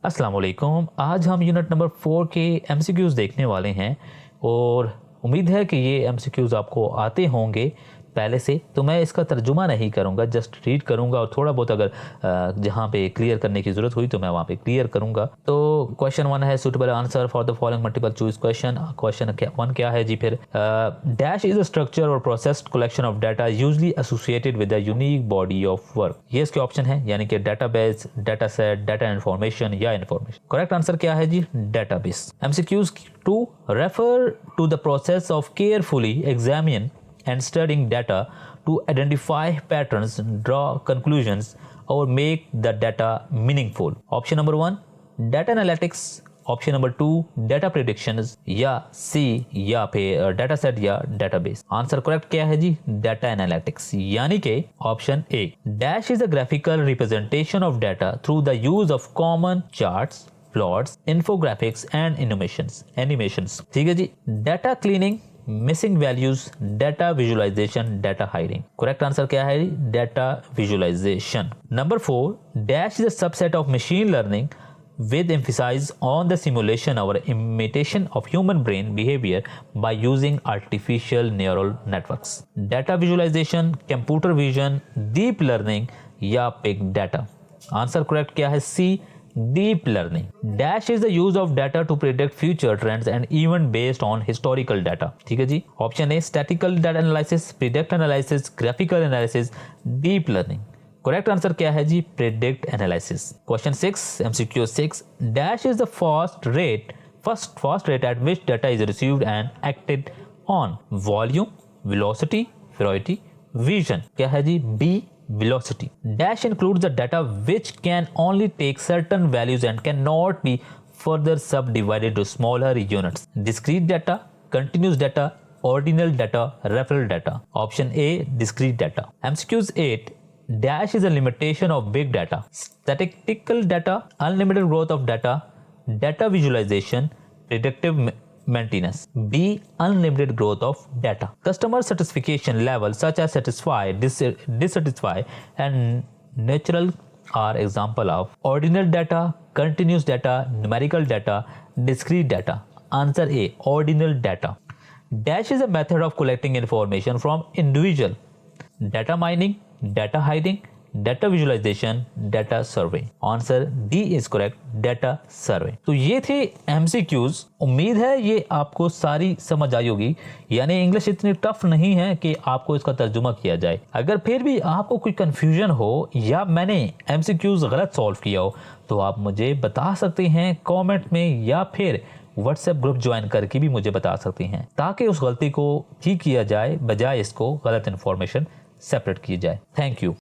अस्सलाम वालेकुम। आज हम यूनिट नंबर 4 के एमसीक्यूज़ देखने वाले हैं और उम्मीद है कि ये एमसीक्यूज़ आपको आते होंगे पहले से, तो मैं इसका तर्जुमा नहीं करूँगा, जस्ट रीड करूँगा और थोड़ा बहुत अगर जहाँ पे क्लियर करने की ज़रूरत हुई तो मैं वहाँ पे क्लियर करूँगा। तो क्वेश्चन 1 है suitable answer for the following multiple choice question. Question 1 क्या है जी? फिर डैश इज अ स्ट्रक्चर और processed collection of data usually associated with a unique body of work. ये इसके ऑप्शन है, यानी कि database, data set, data information या इन्फॉर्मेशन। करेक्ट आंसर क्या है जी? Database. MCQs 2 refer to the process of carefully examine and studying data to identify patterns, draw conclusions or make the data meaningful. Option number 1 data analytics, option number 2 data predictions, या C या फिर data set या database. Answer correct क्या है जी? Data analytics, यानी कि option A. Dash is a graphical representation of data through the use of common charts, plots, infographics and animations. ठीक है जी। Data cleaning, missing values, data visualization, data hiding. Correct answer क्या है? Data visualization. Number 4 dash is a subset of machine learning with emphasis on the simulation or imitation of human brain behavior by using artificial neural networks. Data visualization, computer vision, deep learning या big data. Answer correct क्या है? सी, deep learning. Dash is the use of data to predict future trends and even based on historical data. ठीक है जी। Option A statistical data analysis, predict analysis, graphical analysis, deep learning. करेक्ट answer क्या है जी? Predict analysis. Question 6 MCQ 6 dash is the first rate at which data is received and acted on. Volume, velocity, priority, vision. क्या है जी? B, velocity. Dash includes the data which can only take certain values and cannot be further subdivided to smaller units. Discrete data, continuous data, ordinal data, referral data. Option A, discrete data. MCQs 8 Dash is a limitation of big data. Statistical data, unlimited growth of data, data visualization, predictive maintenance. B, unlimited growth of data. Customer satisfaction levels such as satisfy, dissatisfy and natural are example of ordinal data, continuous data, numerical data, discrete data. Answer A, ordinal data. Dash is a method of collecting information from individual. Data mining, data hiding, data visualization, data survey. Answer D is correct, data survey. तो ये थे MCQs. उम्मीद है ये आपको सारी समझ आई होगी, यानी इंग्लिश इतनी टफ नहीं है कि आपको इसका तर्जुमा किया जाए। अगर फिर भी आपको कोई कंफ्यूजन हो या मैंने एमसीक्यूज गलत सॉल्व किया हो तो आप मुझे बता सकते हैं कमेंट में, या फिर व्हाट्सएप ग्रुप ज्वाइन करके भी मुझे बता सकते हैं, ताकि उस गलती को ठीक किया जाए, बजाय इसको गलत इन्फॉर्मेशन सेपरेट की जाए। Thank you.